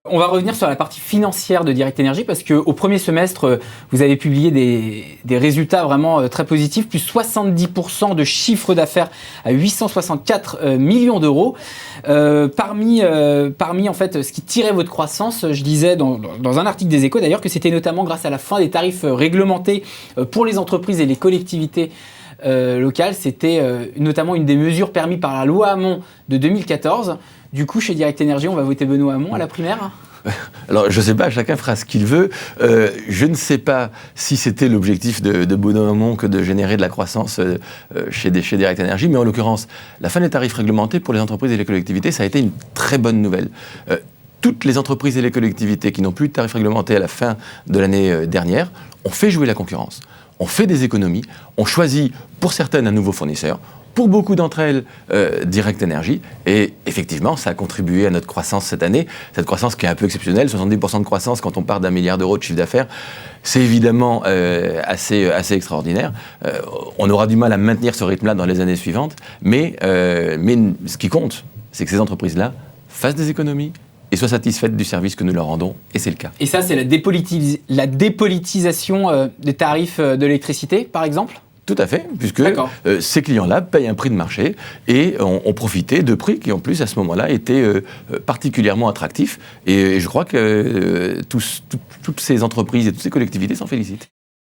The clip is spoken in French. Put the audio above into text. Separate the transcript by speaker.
Speaker 1: On va revenir sur la partie financière de Direct Énergie parce qu'au premier semestre, vous avez publié des résultats vraiment très positifs, plus 70% de chiffre d'affaires à 864 millions d'euros. Parmi en fait ce qui tirait votre croissance, je disais dans un article des Échos d'ailleurs que c'était notamment grâce à la fin des tarifs réglementés pour les entreprises et les collectivités locales. C'était notamment une des mesures permises par la loi Hamon de 2014. Du coup, chez Direct Énergie, on va voter Benoît Hamon à la primaire ?
Speaker 2: Alors, je ne sais pas, chacun fera ce qu'il veut. Je ne sais pas si c'était l'objectif de Benoît Hamon que de générer de la croissance chez Direct Énergie, mais en l'occurrence, la fin des tarifs réglementés pour les entreprises et les collectivités, ça a été une très bonne nouvelle. Toutes les entreprises et les collectivités qui n'ont plus de tarifs réglementés à la fin de l'année dernière ont fait jouer la concurrence, ont fait des économies, ont choisi pour certaines un nouveau fournisseur. Pour beaucoup d'entre elles, Direct Énergie. Et effectivement, ça a contribué à notre croissance cette année. Cette croissance qui est un peu exceptionnelle, 70% de croissance quand on part d'1 milliard d'euros de chiffre d'affaires. C'est évidemment assez extraordinaire. On aura du mal à maintenir ce rythme-là dans les années suivantes. Mais ce qui compte, c'est que ces entreprises-là fassent des économies et soient satisfaites du service que nous leur rendons. Et c'est le cas.
Speaker 1: Et ça, c'est la dépolitisation des tarifs de l'électricité, par exemple ?
Speaker 2: Tout à fait, puisque ces clients-là payent un prix de marché et ont profité de prix qui, en plus, à ce moment-là, étaient particulièrement attractifs. Et je crois que toutes ces entreprises et toutes ces collectivités s'en félicitent.